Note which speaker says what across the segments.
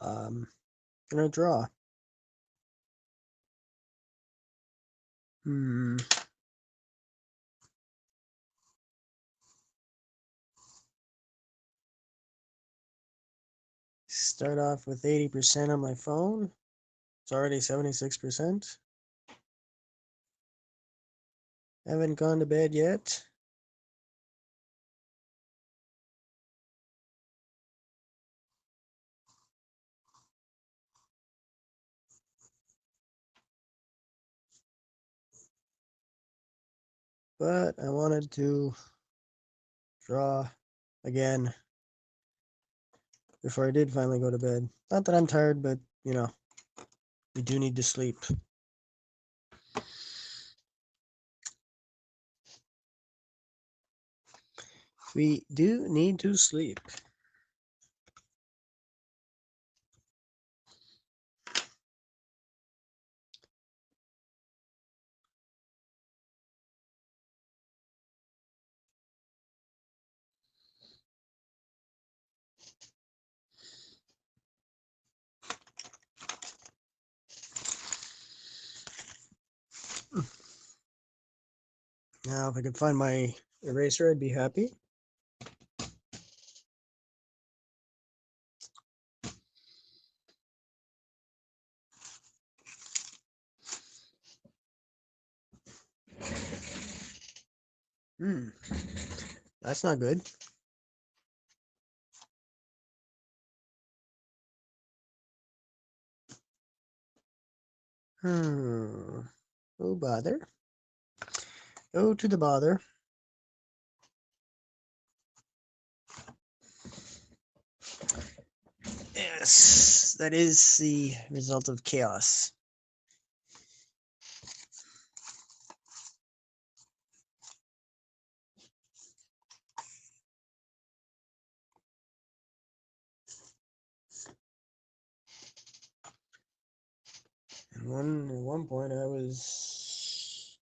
Speaker 1: Gonna draw. Start off with 80% on my phone. It's already 76%. Haven't gone to bed yet. But I wanted to draw again before I did finally go to bed. Not that I'm tired, but you know, we do need to sleep. We do need to sleep. Now, if I could find my eraser, I'd be happy. That's not good. Oh, bother. Go to the bother. Yes, that is the result of chaos. At one point I was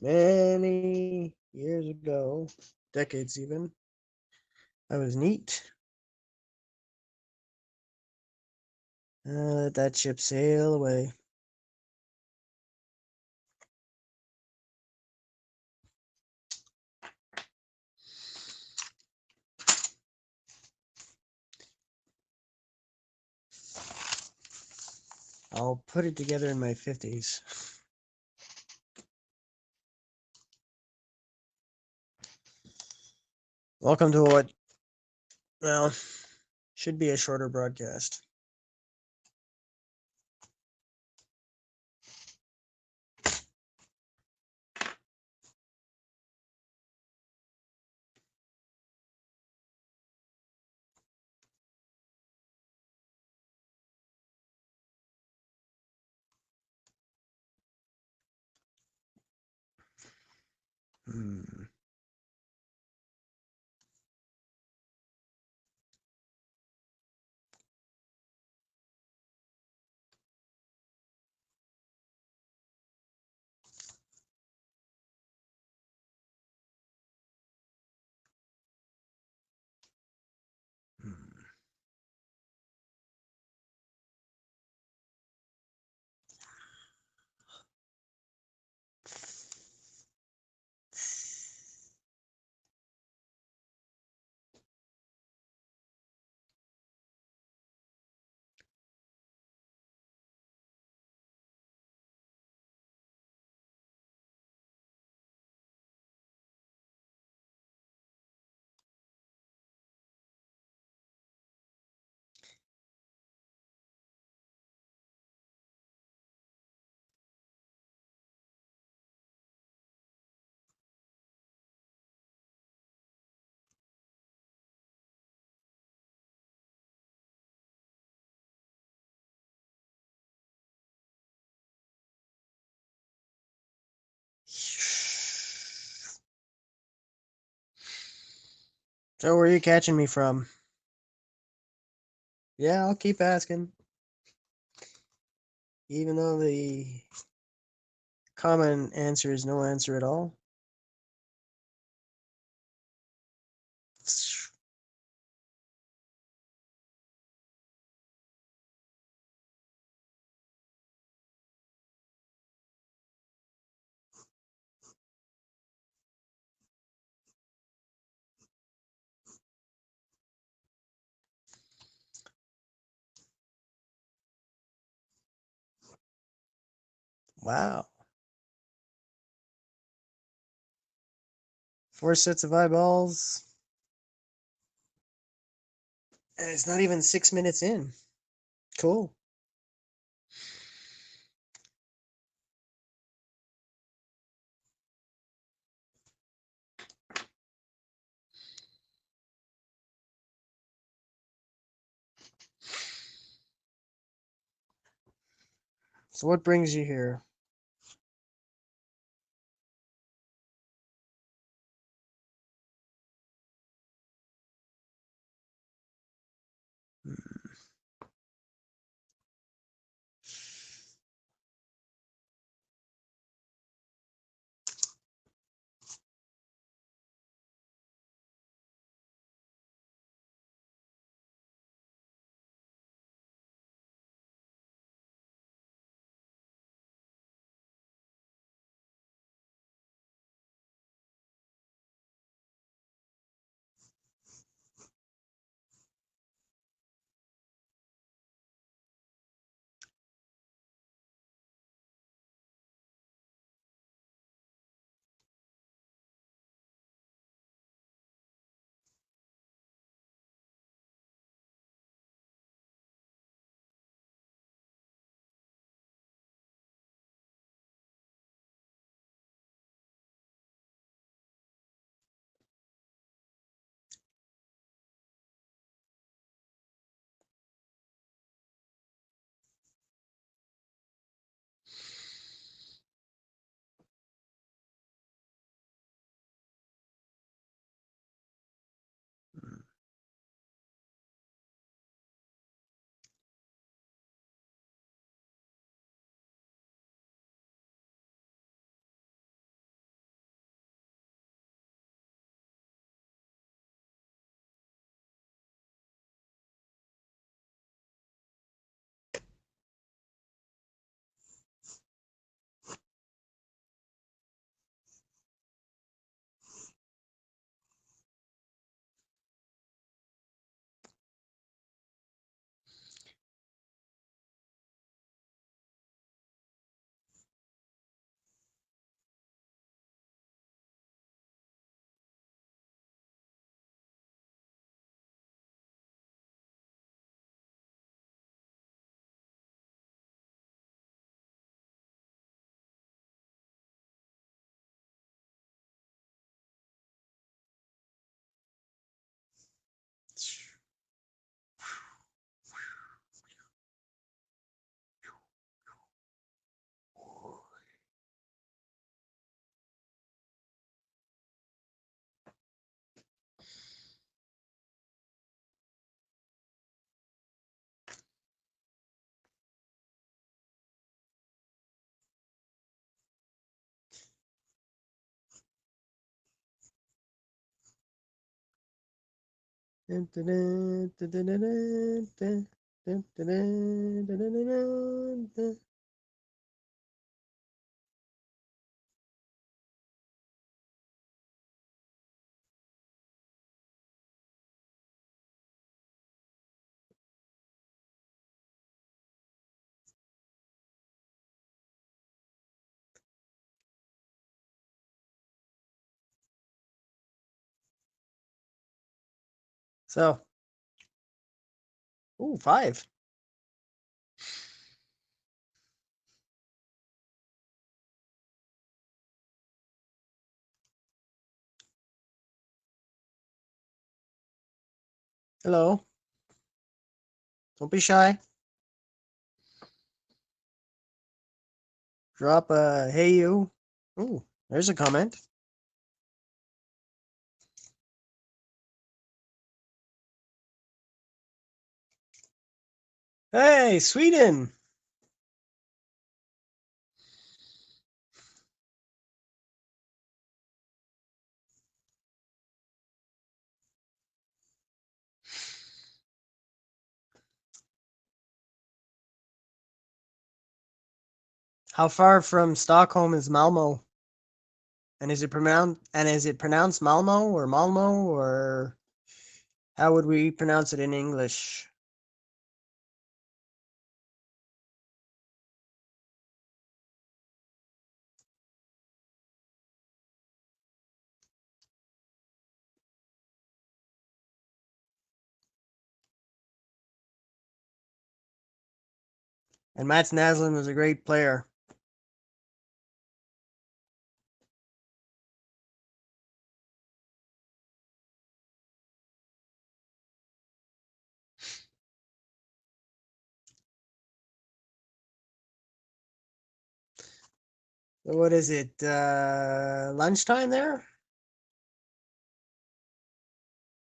Speaker 1: many years ago, decades even, I was neat. Let that ship sail away. I'll put it together in my 50s. Welcome to what, well, should be a shorter broadcast. So where are you catching me from? Yeah, I'll keep asking. Even though the common answer is no answer at all. Wow. 4 sets of eyeballs. And it's not even 6 minutes in. Cool. So what brings you here? So, ooh, 5. Hello. Don't be shy. Drop a hey you. Ooh, there's a comment. Hey, Sweden. How far from Stockholm is Malmo? And is it pronounced Malmo or Malmo, or how would we pronounce it in English? And Mats Naslund was a great player. So what is it? Lunchtime there?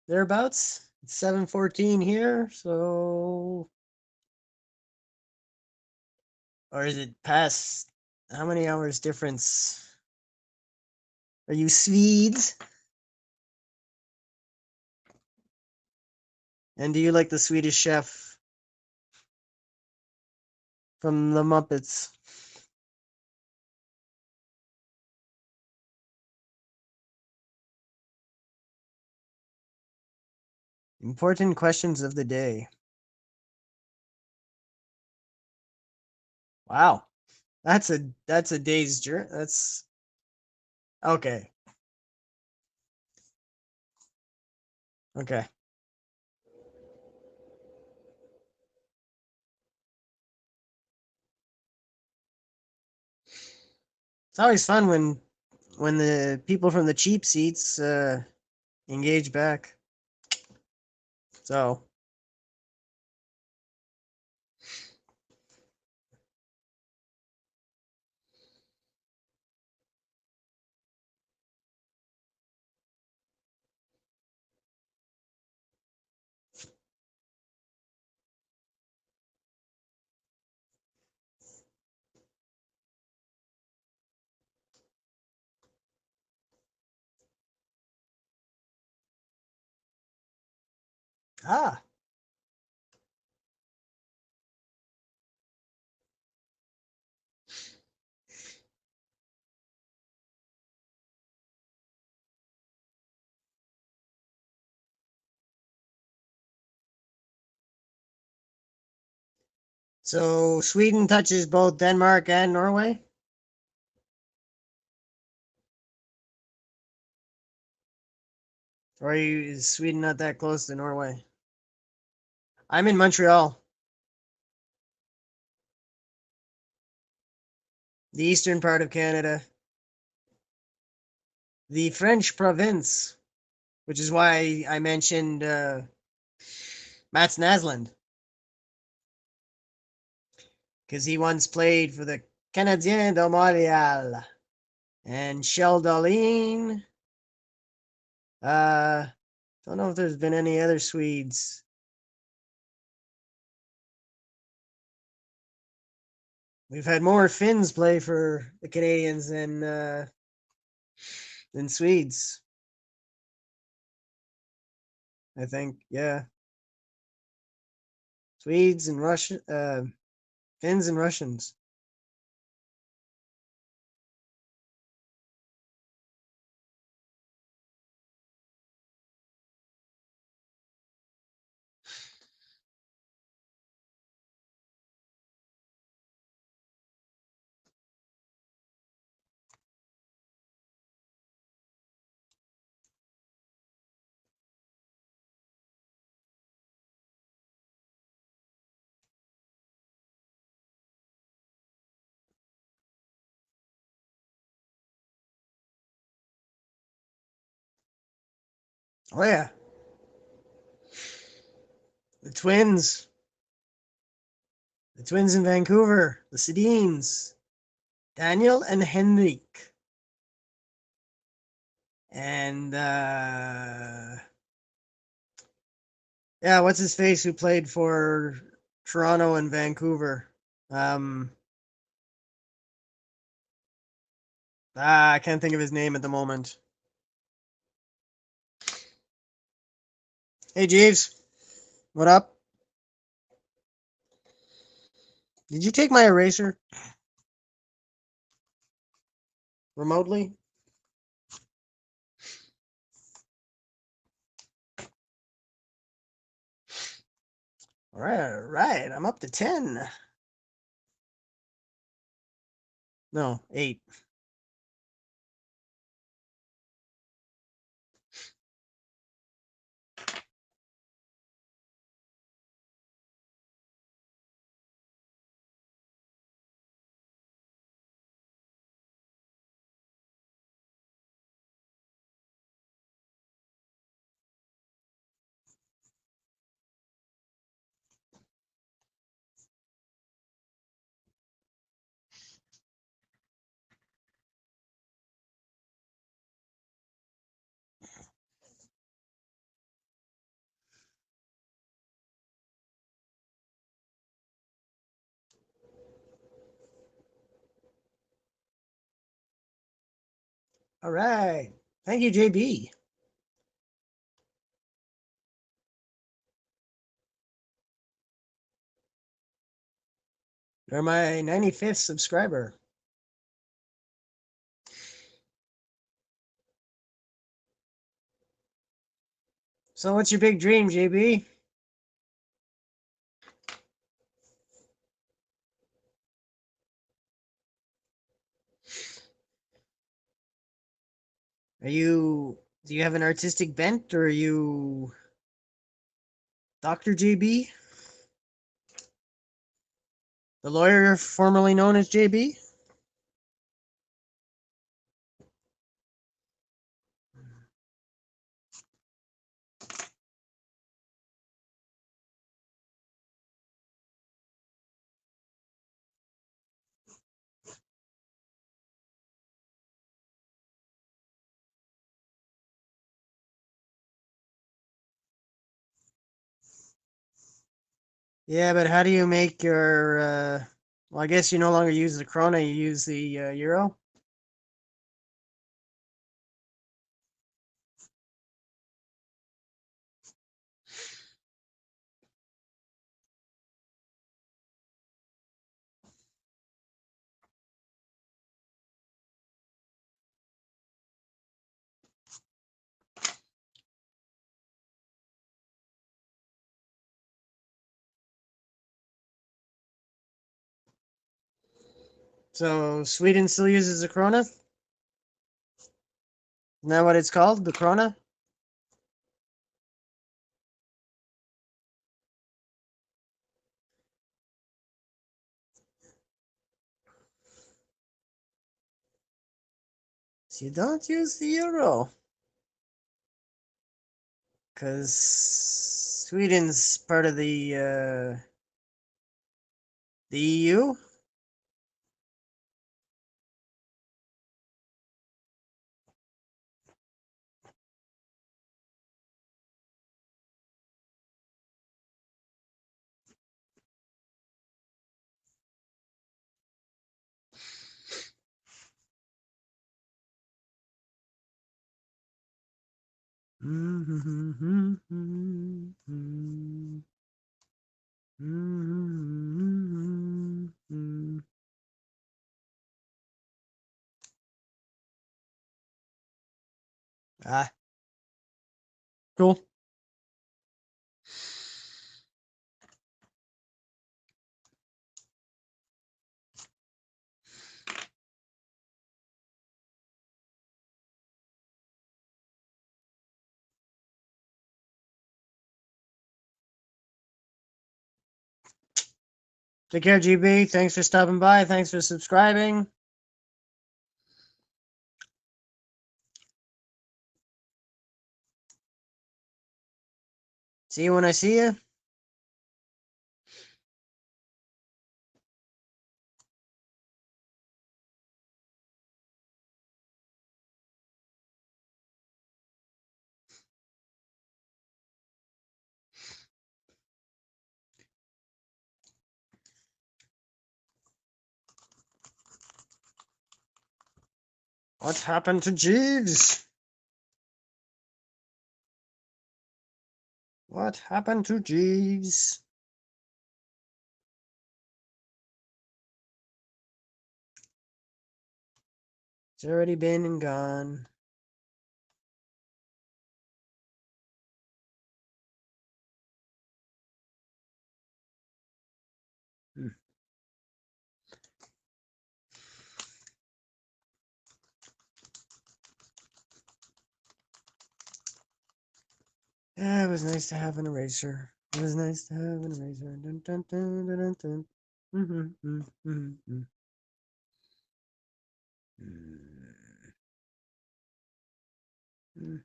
Speaker 1: Thereabouts? It's 7:14 here, so or is it past? How many hours difference? Are you Swedes? And do you like the Swedish chef from the Muppets? Important questions of the day. Wow. That's a day's journey. That's okay. Okay. It's always fun when the people from the cheap seats engage back. So ah. So Sweden touches both Denmark and Norway? Or is Sweden not that close to Norway? I'm in Montreal, the eastern part of Canada, the French province, which is why I mentioned Mats Naslund, because he once played for the Canadiens de Montréal. And Shell Dolin. Don't know if there's been any other Swedes. We've had more Finns play for the Canadians than Swedes. I think, yeah. Swedes and Russian, Finns and Russians. Oh yeah, the twins, the twins in Vancouver, the Sedins, Daniel and Henrik, and yeah, what's his face who played for Toronto and Vancouver? Um, I can't think of his name at the moment. Hey, Jeeves, what up? Did you take my eraser remotely? All right. I'm up to 10. No, 8. All right. Thank you, JB. You're my 95th subscriber. So, what's your big dream, JB? Do you have an artistic bent, or are you Dr. JB? The lawyer formerly known as JB? Yeah, but how do you make your well, I guess you no longer use the krona, you use the euro. So Sweden still uses the krona? Isn't that what it's called? The krona? So you don't use the euro. Because Sweden's part of the EU. Ah, cool. Take care, GB. Thanks for stopping by. Thanks for subscribing. See you when I see you. What happened to Jeeves? What happened to Jeeves? It's already been and gone. Hmm. Yeah, it was nice to have an eraser. It was nice to have an eraser. Dun, dun, dun, dun, dun, dun. Mm.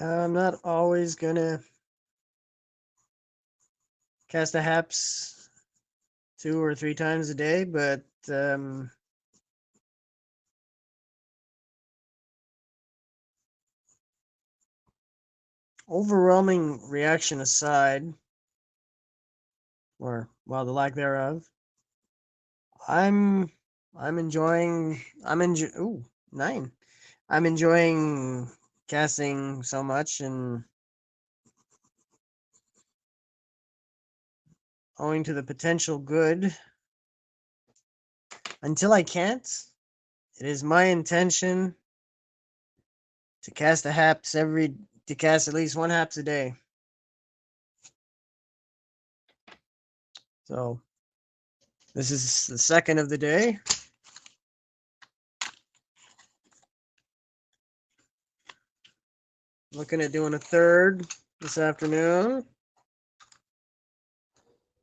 Speaker 1: I'm not always gonna cast a Haps 2 or 3 times a day, but overwhelming reaction aside, or well, the lack thereof, I'm enjoying. Ooh, 9. I'm enjoying casting so much, and owing to the potential good. Until I can't, it is my intention to cast to cast at least 1 Haps a day. So this is the second of the day. Looking at doing a third this afternoon,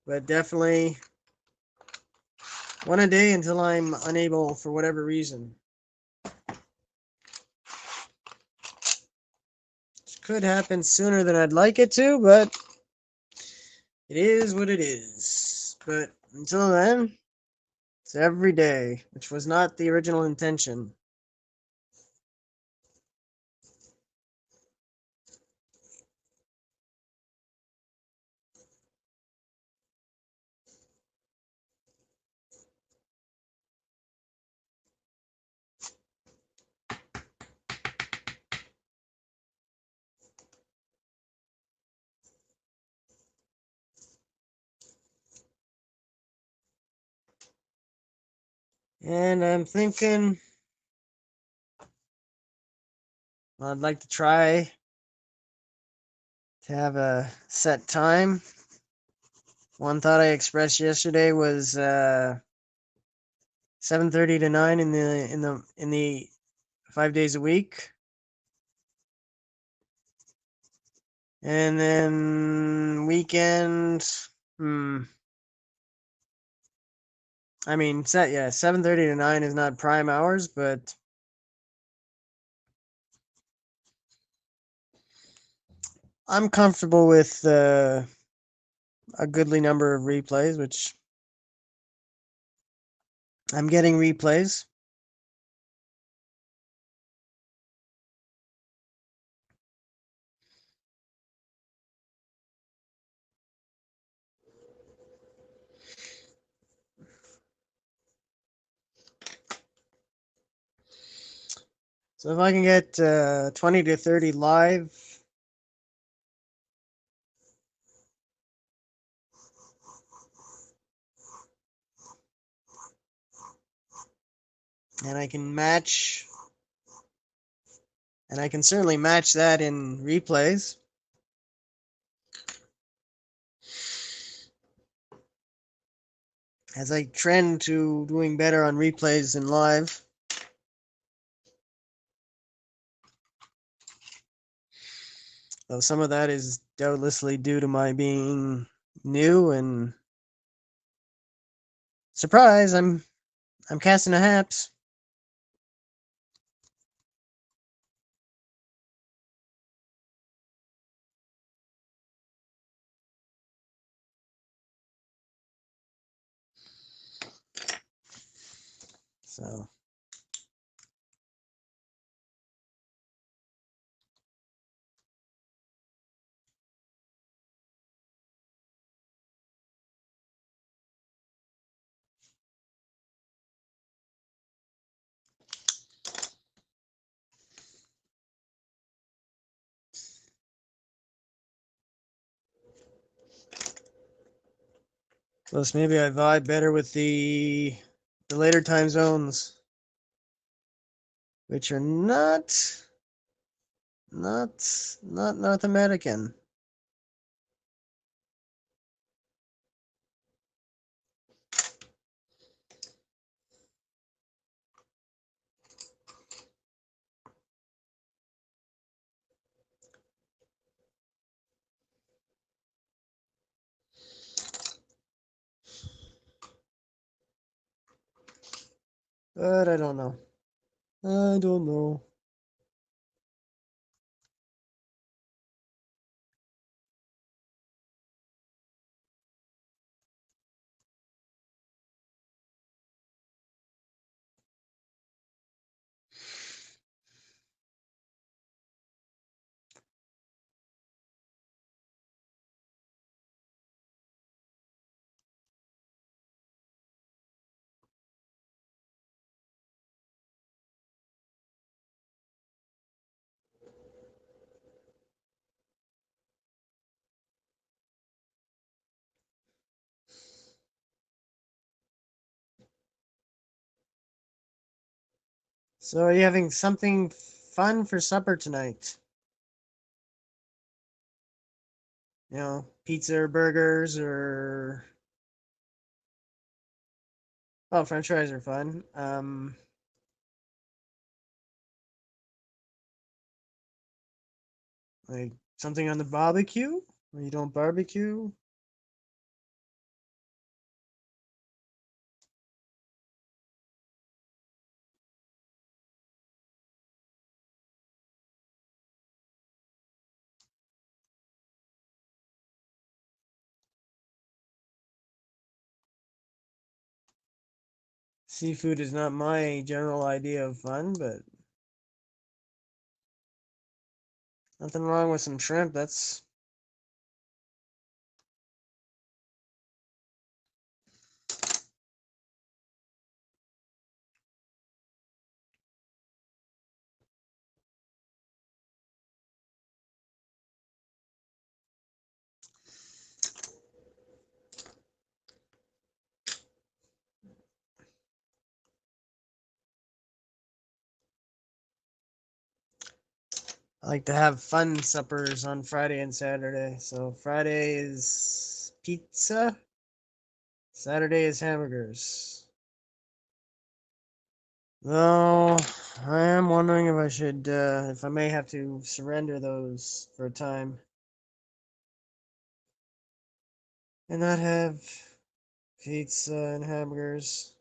Speaker 1: but definitely one a day until I'm unable for whatever reason. This could happen sooner than I'd like it to, but it is what it is. But until then, it's every day, which was not the original intention. And I'm thinking I'd like to try to have a set time. One thought I expressed yesterday was 7:30 to 9 in the 5 days a week. And then weekend, I mean, 7:30 to 9 is not prime hours, but I'm comfortable with a goodly number of replays, which I'm getting replays. So if I can get 20 to 30 live, and I can certainly match that in replays. As I trend to doing better on replays than live. Though some of that is doubtlessly due to my being new and surprise, I'm casting a Haps. So plus maybe I vibe better with the later time zones, which are not North American. But I don't know. I don't know. So, are you having something fun for supper tonight? You know, pizza or burgers or oh, French fries are fun. Like something on the barbecue? Or you don't barbecue? Seafood is not my general idea of fun, but nothing wrong with some shrimp. That's I like to have fun suppers on Friday and Saturday. So Friday is pizza, Saturday is hamburgers. Though I am wondering if I should, if I may have to surrender those for a time and not have pizza and hamburgers.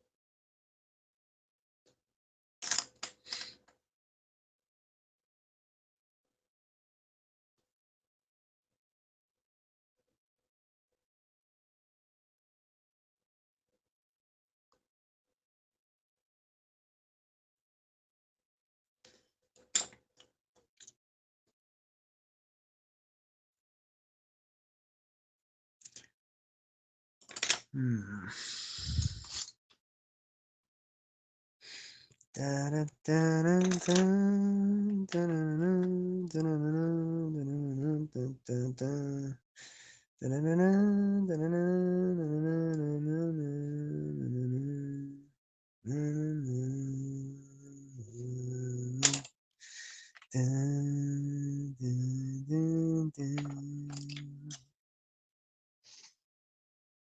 Speaker 1: Hmm.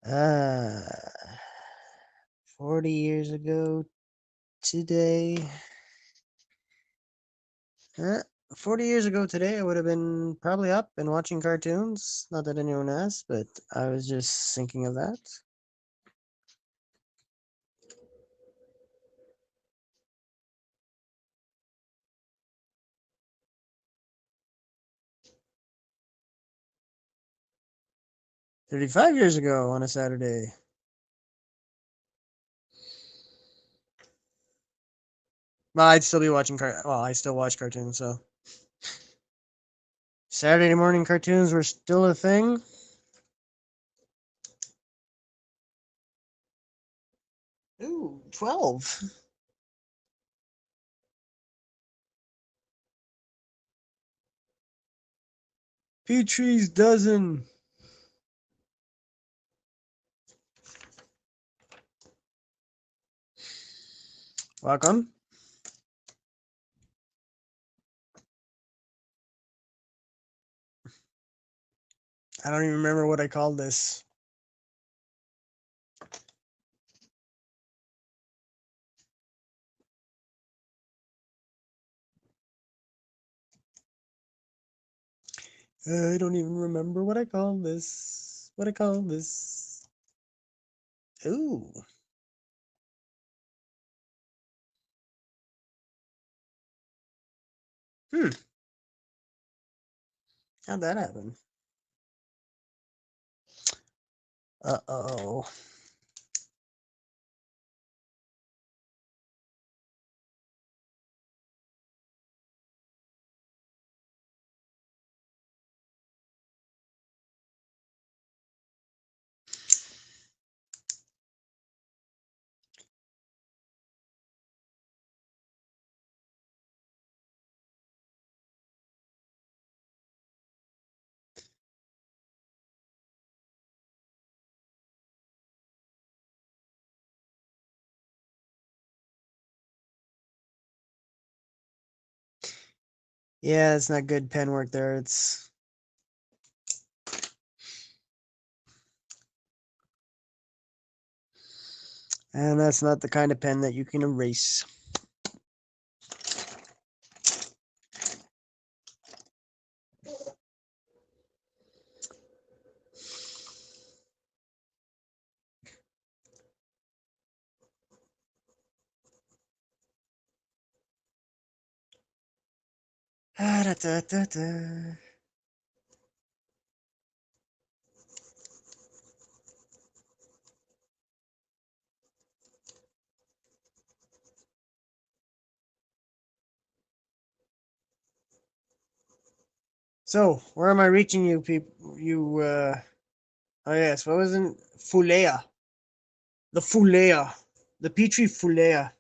Speaker 1: Ah, 40 years ago today. Uh, 40 years ago today, I would have been probably up and watching cartoons. Not that anyone asked, but I was just thinking of that. 35 years ago on a Saturday. Well, I'd still be watching well, I still watch cartoons, so Saturday morning cartoons were still a thing. Ooh, 12. Petrie's dozen. Welcome. I don't even remember what I called this. I don't even remember what I called this. What I called this. Ooh. Hmm. How'd that happen? Uh-oh. Yeah, it's not good pen work there. And that's not the kind of pen that you can erase. Ah, da, da, da, da. So, where am I reaching you people? Oh yes, what was it? Fulea. The Fulea. The Petri Fulea.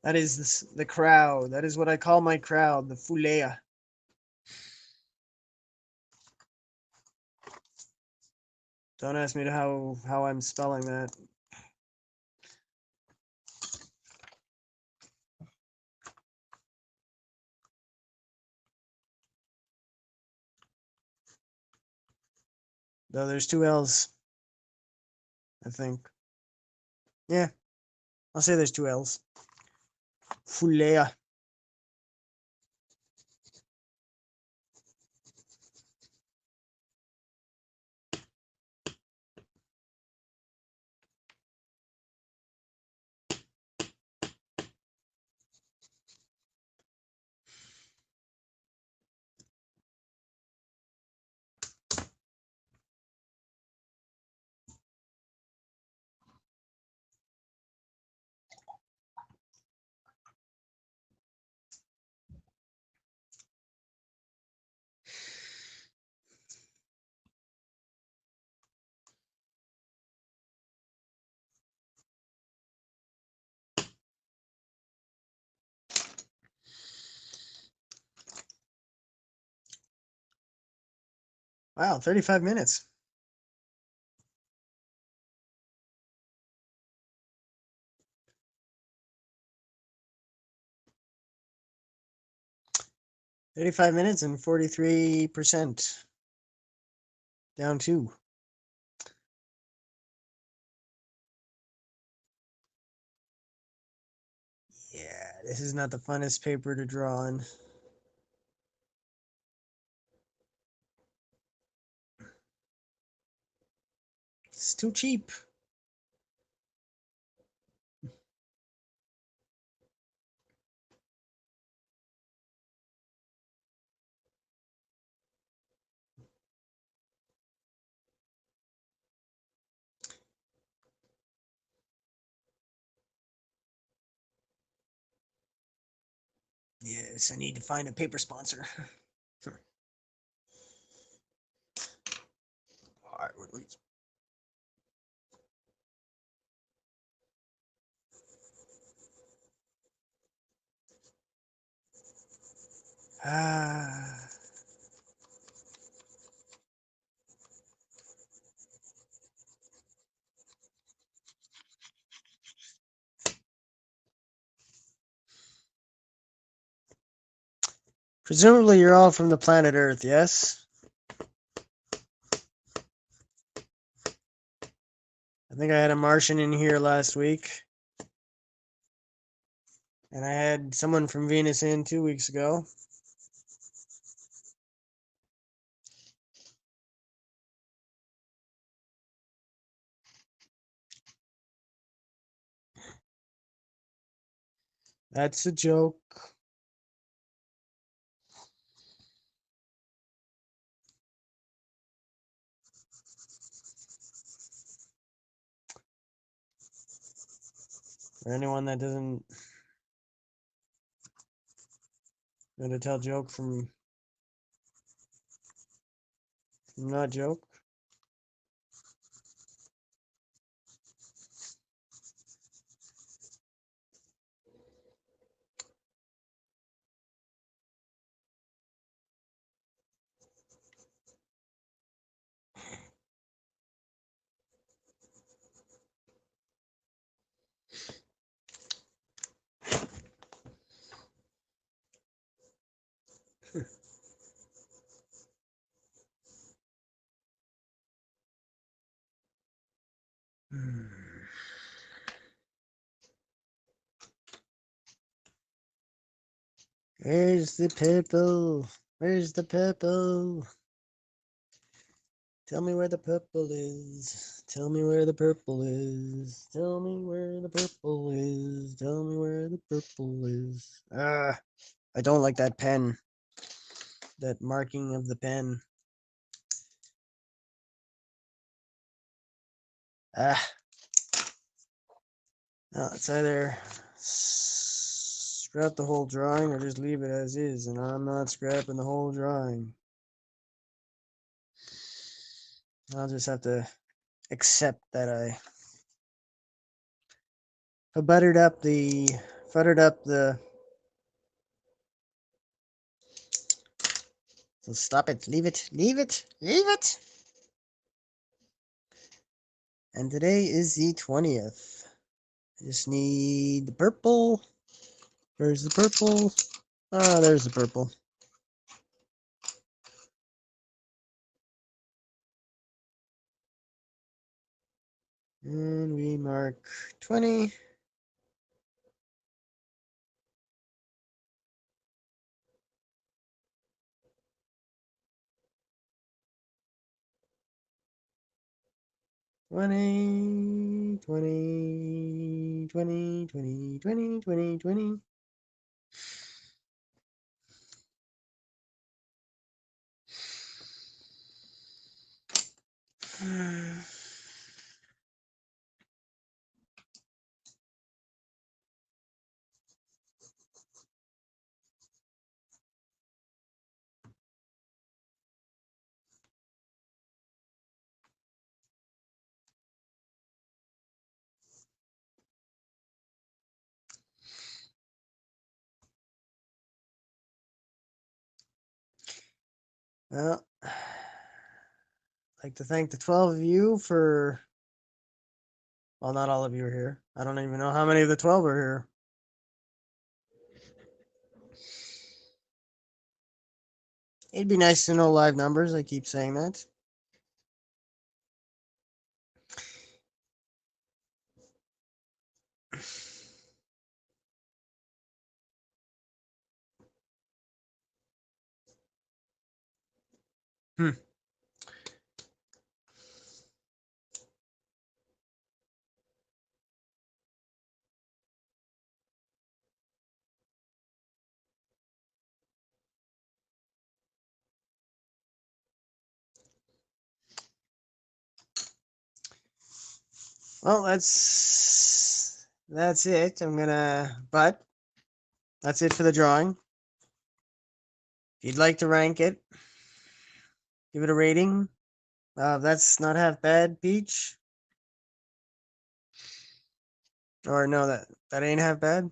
Speaker 1: That is the crowd. That is what I call my crowd, the Fulea. Don't ask me to how I'm spelling that. Though there's two L's, I think. Yeah, I'll say there's two L's. Fulea. Wow, 35 minutes. $35 minutes and 43% down 2. Yeah, this is not the funnest paper to draw on. It's too cheap. Yes, I need to find a paper sponsor. Hardwood leaves. Ah. Presumably you're all from the planet Earth, yes? I think I had a Martian in here last week. And I had someone from Venus in 2 weeks ago. That's a joke. For anyone that doesn't know to tell joke from not joke. Where's the purple? Where's the purple? Tell me where the purple is. Tell me where the purple is. Tell me where the purple is. Tell me where the purple is. Ah, I don't like that pen. That marking of the pen. Ah, no, it's either scrap the whole drawing or just leave it as is, and I'm not scrapping the whole drawing. I'll just have to accept that I futtered up the. So stop it, leave it, leave it, leave it. And today is the 20th. I just need the purple. Where's the purple? Ah, there's the purple. And we mark 20. Twenty, 20, 20, 20, 20, 20, 20. Well, I'd like to thank the 12 of you for, well, not all of you are here. I don't even know how many of the 12 are here. It'd be nice to know live numbers. I keep saying that. Hmm. Well, that's it. But that's it for the drawing. If you'd like to rank it, give it a rating. That's not half bad, Peach. Or no, that ain't half bad,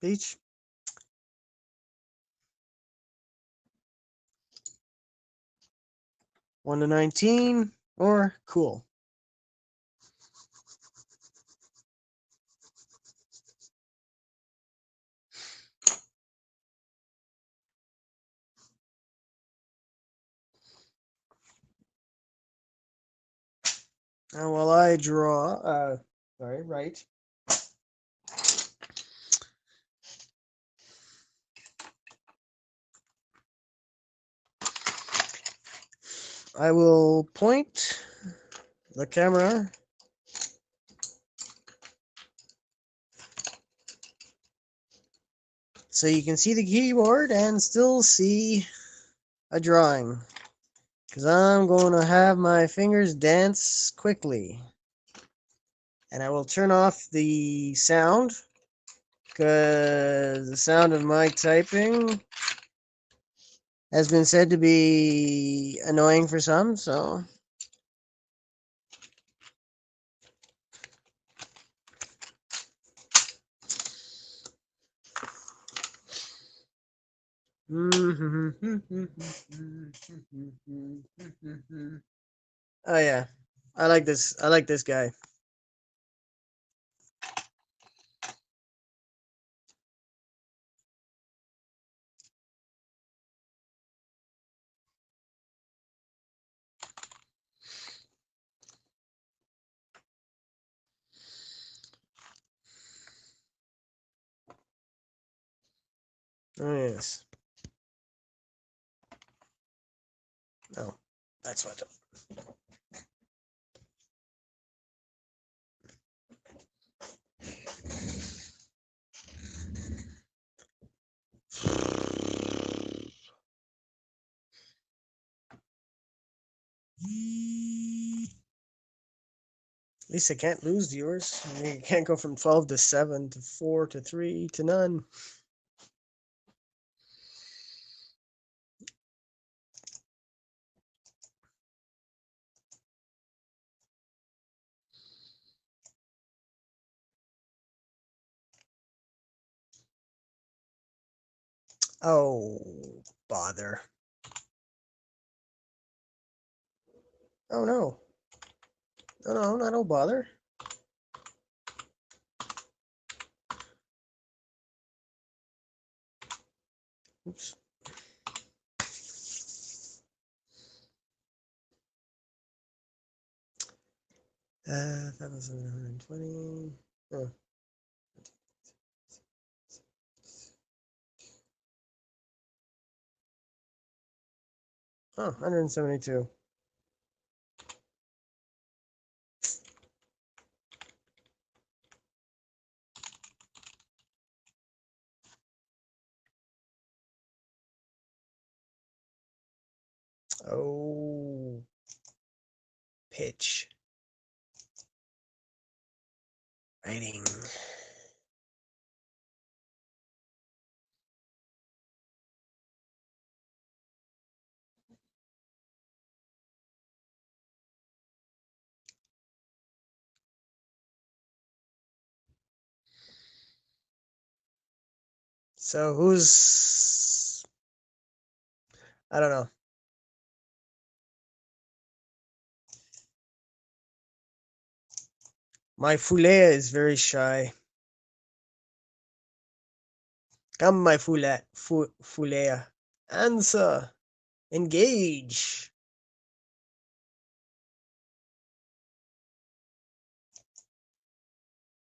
Speaker 1: Peach. 1 to 19, or cool. Now while I draw, right. I will point the camera so you can see the keyboard and still see a drawing. Because I'm going to have my fingers dance quickly. And I will turn off the sound because the sound of my typing has been said to be annoying for some, so. Oh yeah. I like this. I like this guy. Oh, yes. No, that's what. At least I can't lose viewers. I mean, you can't go from 12 to 7 to 4 to 3 to none. Oh, bother. Oh, no. No, no, not oh, bother. Oops. That was 120. Oh. Oh, 172. Oh, pitch. Writing. So who's... I don't know. My Fulea is very shy. Come, my Fulea. Answer. Engage.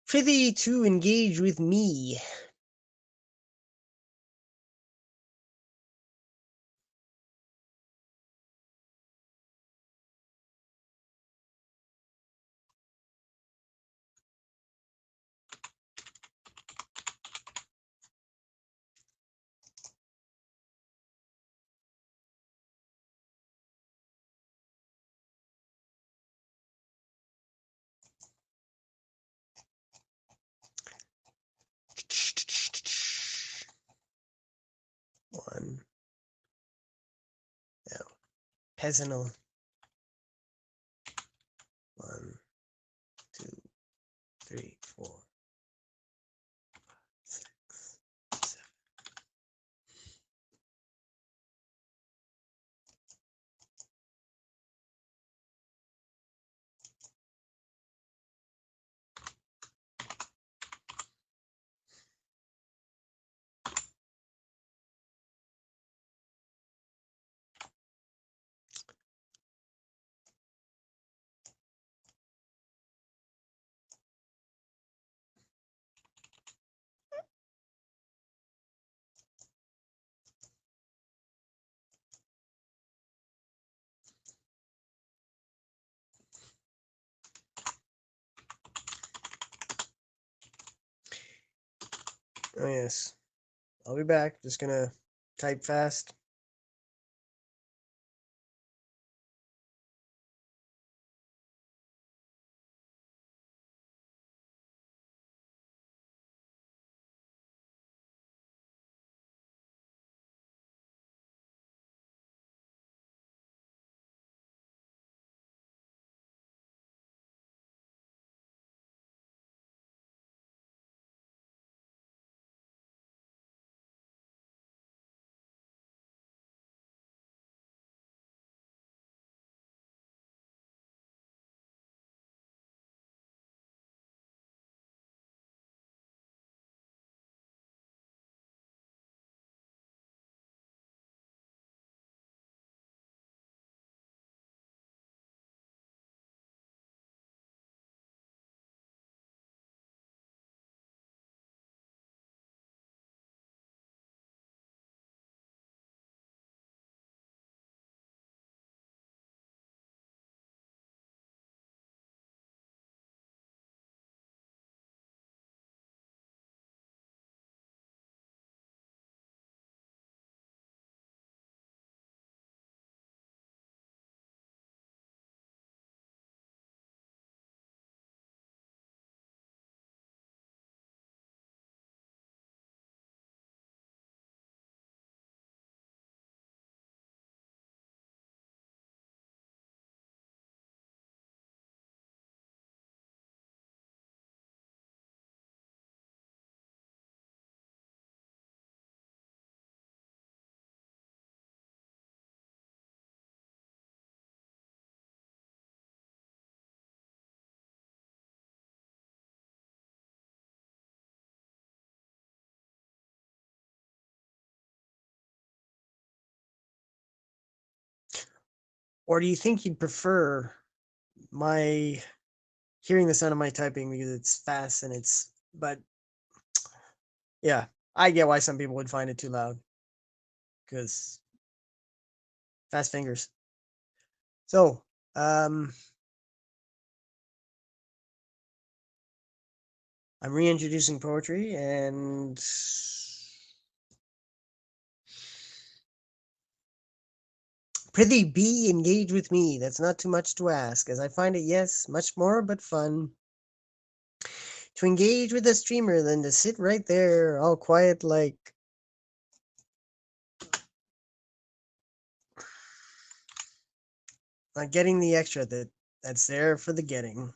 Speaker 1: Prithee to engage with me. One. No. Peasant. 1, 2, 3, 4, 6, 7. Oh, yes. I'll be back. Just gonna type fast. Or do you think you'd prefer my hearing the sound of my typing because it's fast and but yeah, I get why some people would find it too loud because fast fingers. So, I'm reintroducing poetry and prithee be engaged with me. That's not too much to ask, as I find it, yes, much more but fun to engage with a streamer than to sit right there all quiet like not getting the extra that's there for the getting.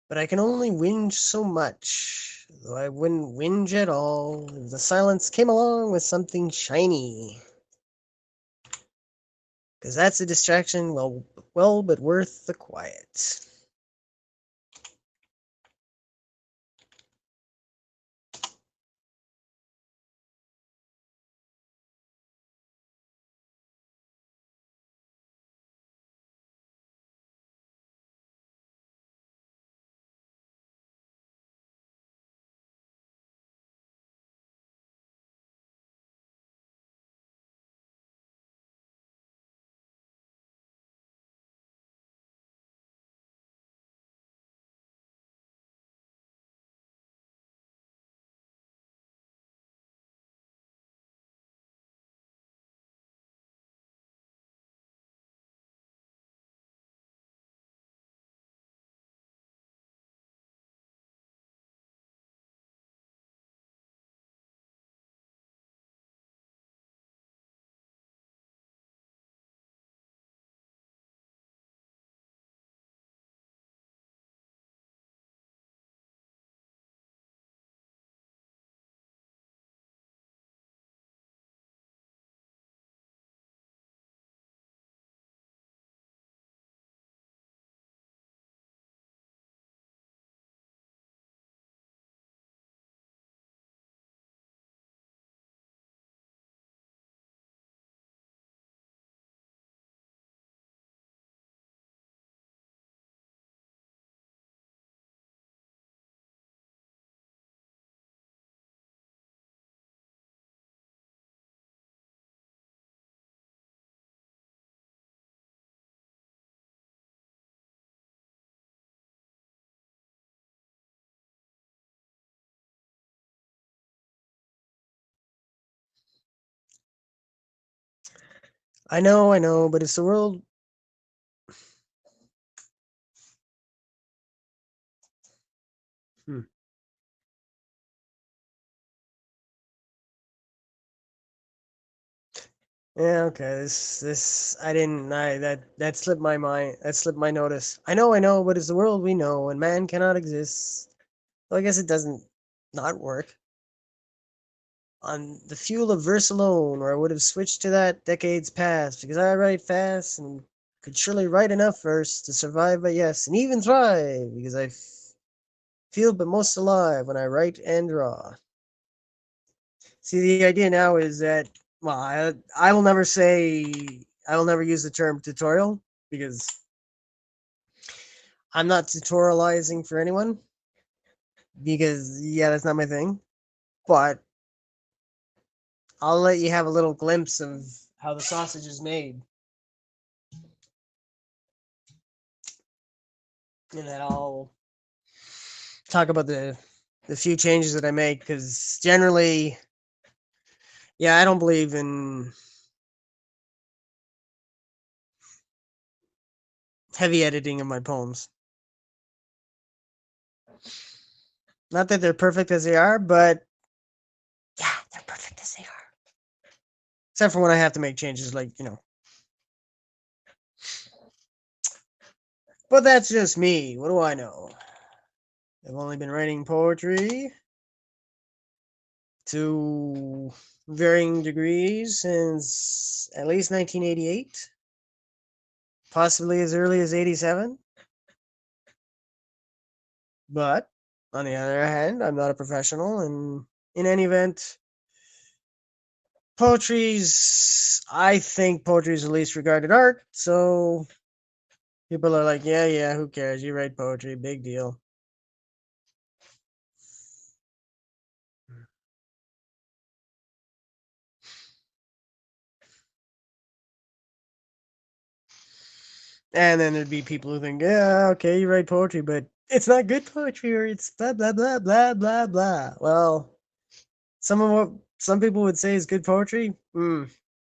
Speaker 1: But I can only whinge so much, though I wouldn't whinge at all if the silence came along with something shiny. Because that's a distraction well but worth the quiet. I know, but it's the world. Hmm. Yeah, okay. This I didn't I that slipped my mind. That slipped my notice. I know, but it's the world we know, and man cannot exist. Well, I guess it doesn't not work. On the fuel of verse alone, or I would have switched to that decades past, because I write fast and could surely write enough verse to survive, but yes, and even thrive, because I feel but most alive when I write and draw. See, the idea now is that, well, I will never say, I will never use the term tutorial because I'm not tutorializing for anyone because, yeah, that's not my thing. But I'll let you have a little glimpse of how the sausage is made. And then I'll talk about the few changes that I make because generally, yeah, I don't believe in heavy editing of my poems. Not that they're perfect as they are, but yeah, they're perfect as they are. Except for when I have to make changes, like, you know. But that's just me. What do I know? I've only been writing poetry to varying degrees since at least 1988, possibly as early as 87. But on the other hand, I'm not a professional, and in any event, I think poetry is the least regarded art, so people are like, yeah, yeah, who cares? You write poetry, big deal. And then there'd be people who think, yeah, okay, you write poetry, but it's not good poetry, or it's blah blah blah blah blah blah. Well, some of what some people would say is good poetry.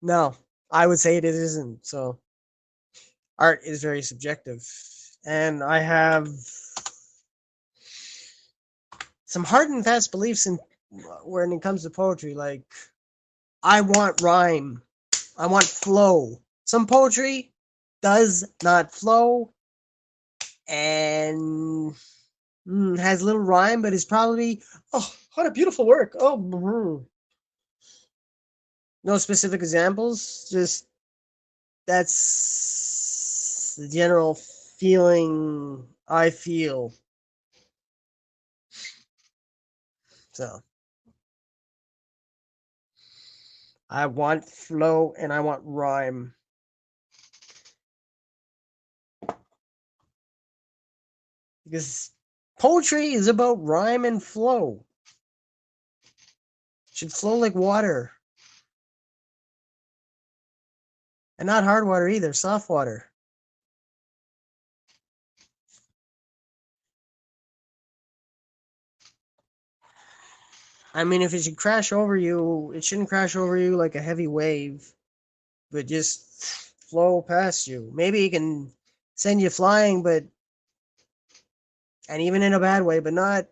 Speaker 1: No, I would say it isn't. So art is very subjective, and I have some hard and fast beliefs in when it comes to poetry. Like I want rhyme, I want flow. Some poetry does not flow, and has little rhyme, but is probably, oh, what a beautiful work. Oh, no specific examples. Just that's the general feeling I feel. So I want flow and I want rhyme because poetry is about rhyme and flow. It should flow like water, and not hard water either, soft water. I mean, if it should crash over you, it shouldn't crash over you like a heavy wave, but just flow past you. Maybe it can send you flying, but and even in a bad way, but not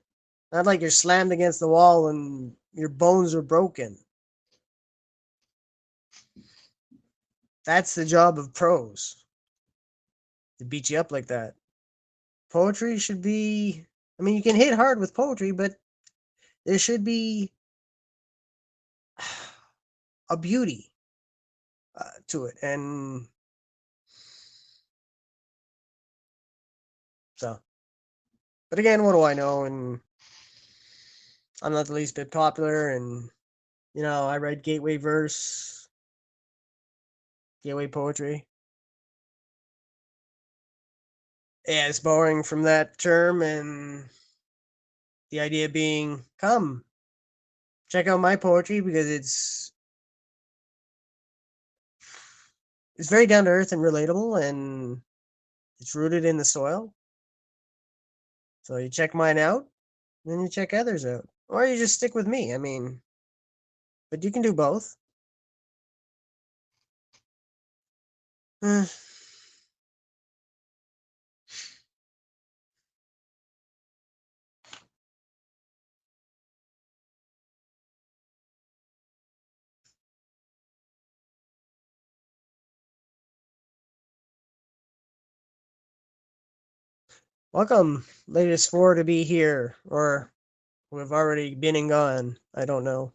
Speaker 1: like you're slammed against the wall and your bones are broken. That's the job of prose, to beat you up like that. Poetry should be, I mean, you can hit hard with poetry, but there should be a beauty to it. And so, but again, what do I know? And I'm not the least bit popular. And, I write gateway verse, gateway poetry. Yeah, it's borrowing from that term, and the idea being, come, check out my poetry because it's very down to earth and relatable, and it's rooted in the soil. So you check mine out, then you check others out, or you just stick with me. I mean, but you can do both. Hmm. Welcome, latest four to be here, or we've already been and gone. I don't know.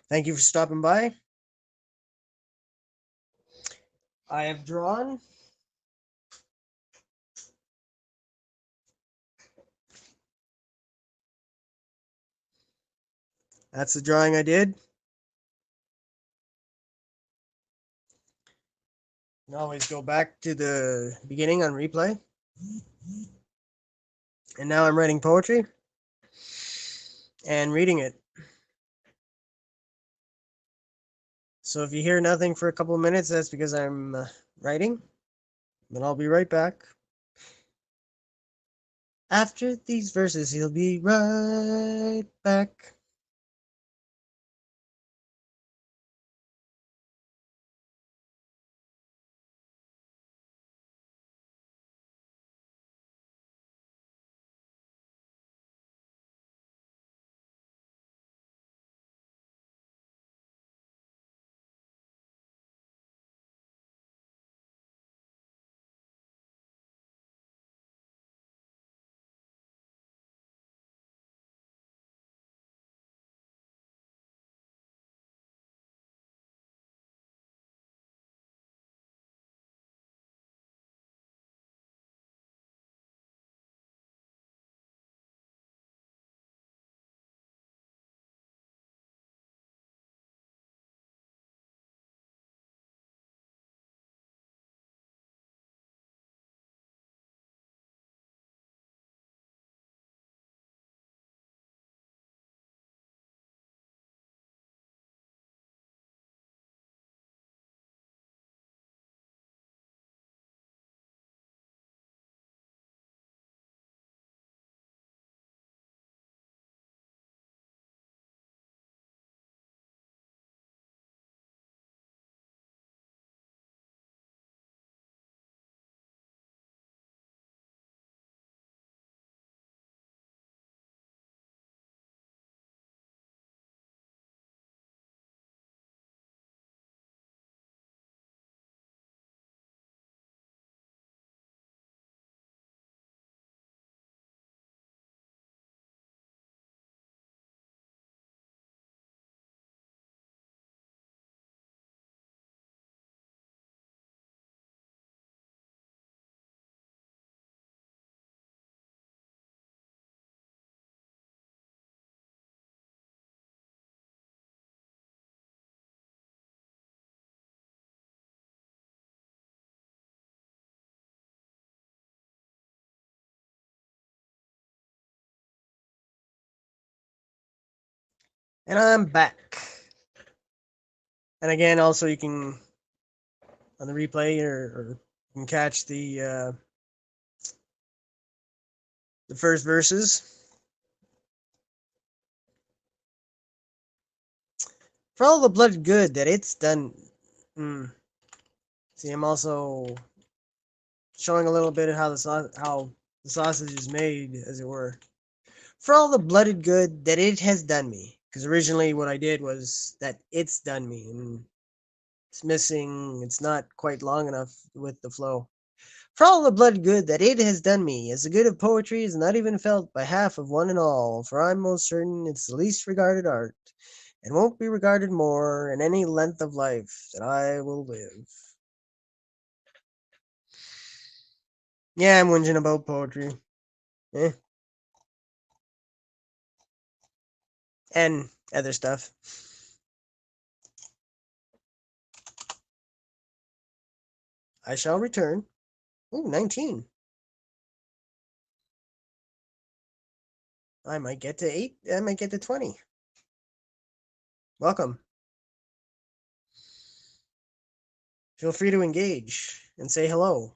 Speaker 1: Thank you for stopping by. I have drawn. That's the drawing I did. You can always go back to the beginning on replay. And now I'm writing poetry and reading it. So if you hear nothing for a couple of minutes, that's because I'm writing. But I'll be right back. After these verses, he'll be right back. And I'm back. And again, also you can on the replay or you can catch the first verses. For all the blood good that it's done. See, I'm also showing a little bit of how the sausage is made, as it were. For all the blooded good that it has done me. Because originally what I did was that it's done me, and it's missing, it's not quite long enough with the flow. For all the blood good that it has done me, as the good of poetry is not even felt by half of one and all, for I'm most certain it's the least regarded art, and won't be regarded more in any length of life that I will live. Yeah, I'm whinging about poetry. Eh. And other stuff. I shall return. Ooh, 19. I might get to 8. I might get to 20. Welcome. Feel free to engage and say hello.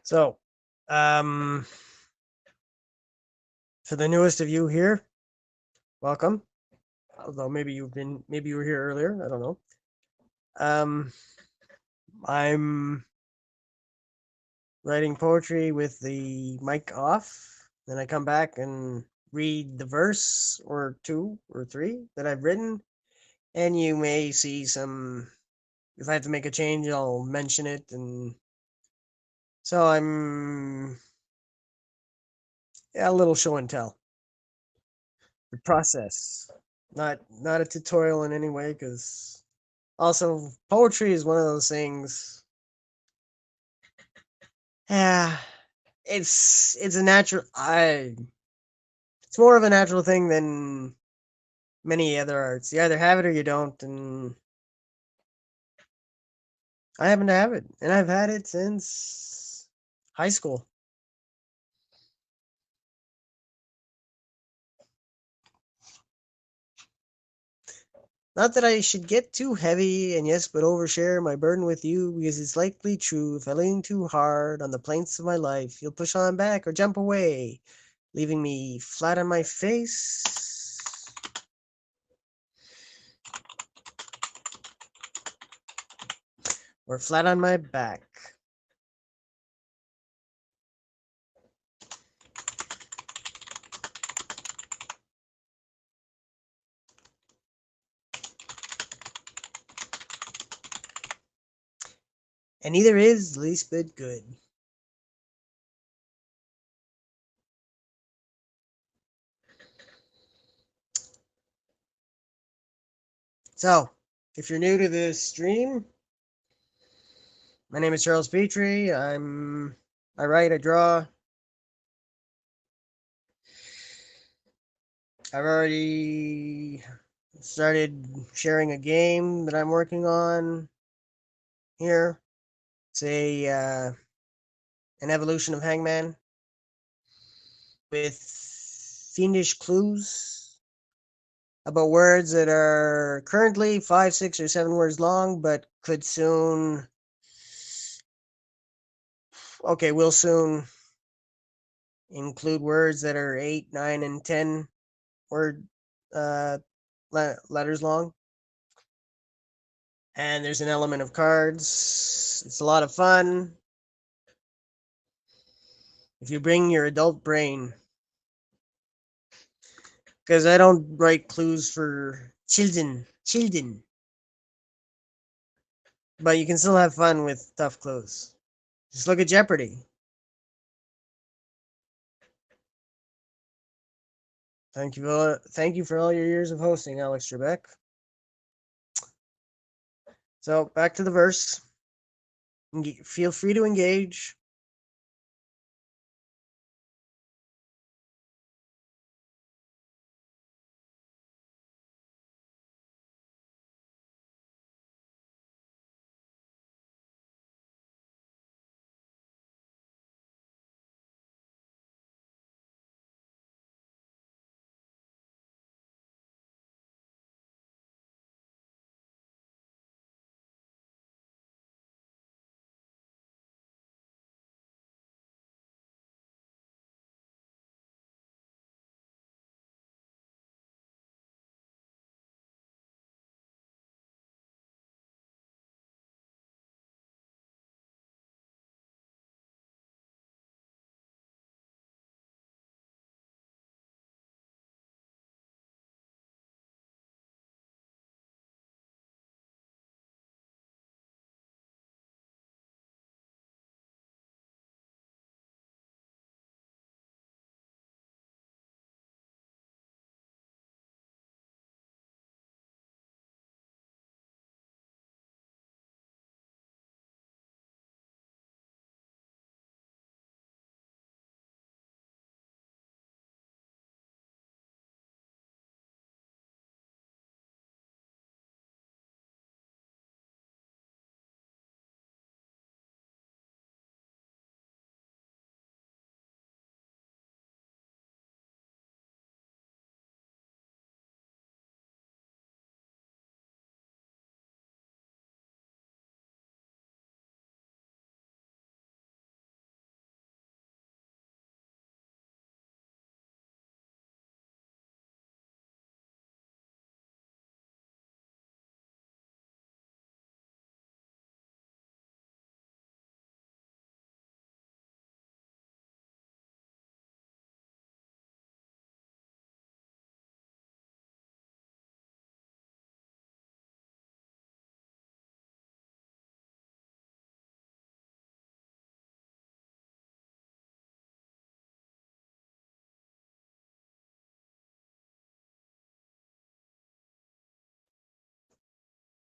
Speaker 1: So, um, for the newest of you here, welcome. Although maybe you were here earlier. I don't know. Um, I'm writing poetry with the mic off. Then I come back and read the verse or two or three that I've written, and you may see some. If I have to make a change, I'll mention it, and so I'm a little show and tell. The process, not a tutorial in any way, because also poetry is one of those things. Yeah, it's a natural. It's more of a natural thing than many other arts. You either have it or you don't, and I happen to have it, and I've had it since high school. Not that I should get too heavy, and yes, but overshare my burden with you, because it's likely true. If I lean too hard on the planks of my life, you'll push on back or jump away, leaving me flat on my face or flat on my back. And neither is the least bit good. So, if you're new to this stream, my name is Charles Petrie. I write, I draw. I've already started sharing a game that I'm working on here. It's an evolution of Hangman with fiendish clues about words that are currently 5, 6, or 7 words long, but could soon. Okay, will soon include words that are 8, 9, and 10 word uh, letters long. And there's an element of cards. It's a lot of fun. If you bring your adult brain, because I don't write clues for children, but you can still have fun with tough clues. Just look at Jeopardy. Thank you for all your years of hosting, Alex Trebek. So back to the verse. Feel free to engage.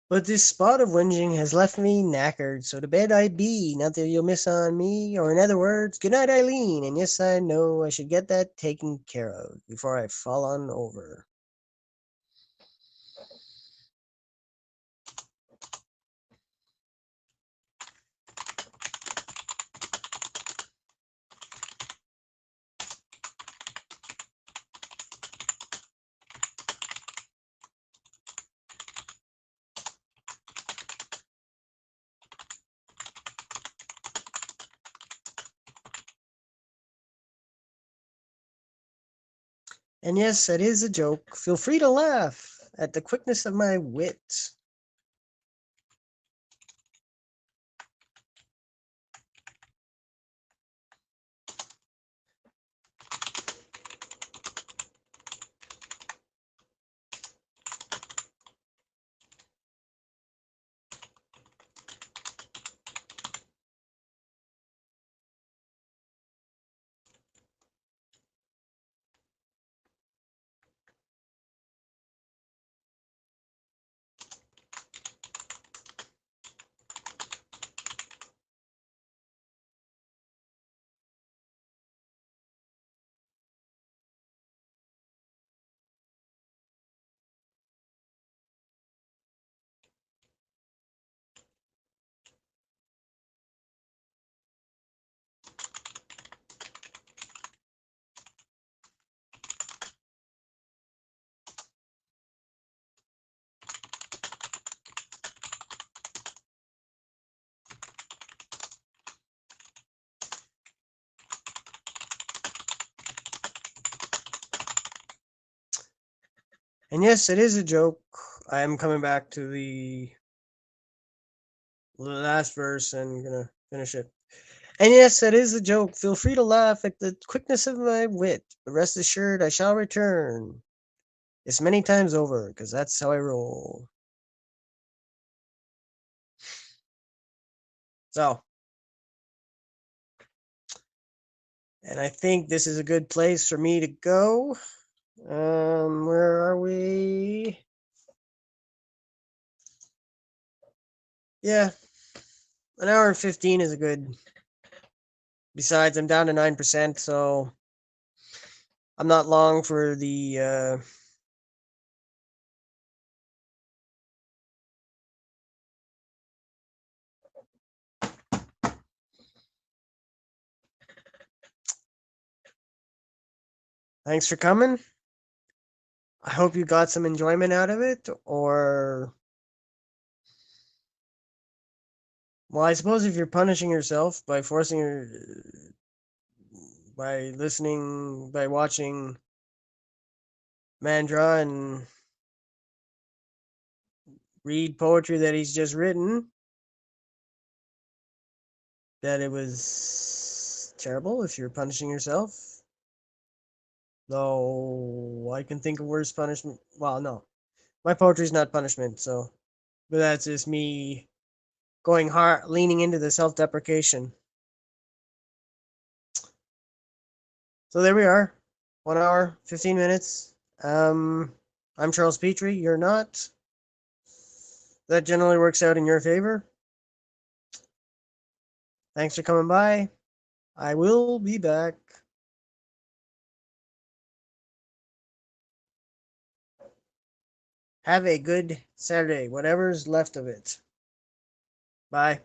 Speaker 1: But this spot of whinging has left me knackered, so to bed I be, not that you'll miss on me, or in other words, good night, Eileen, and yes, I know I should get that taken care of before I fall on over. And yes, it is a joke. Feel free to laugh at the quickness of my wit. And yes, it is a joke. I am coming back to the last verse and gonna finish it. And yes, it is a joke. Feel free to laugh at the quickness of my wit, but rest assured I shall return. It's many times over, because that's how I roll. So, and I think this is a good place for me to go. Where are we? Yeah, an hour and 15 is a good. Besides, I'm down to 9%, so I'm not long for the. Thanks for coming. I hope you got some enjoyment out of it, or. Well, I suppose if you're punishing yourself by forcing your. By listening, by watching Mandra and read poetry that he's just written, that it was terrible if you're punishing yourself. Though I can think of worse punishment. Well, no, my poetry's not punishment, so. But that's just me going hard, leaning into the self-deprecation. So there we are, 1 hour, 15 minutes. I'm Charles Petrie. You're not. That generally works out in your favor. Thanks for coming by. I will be back. Have a good Saturday, whatever's left of it. Bye.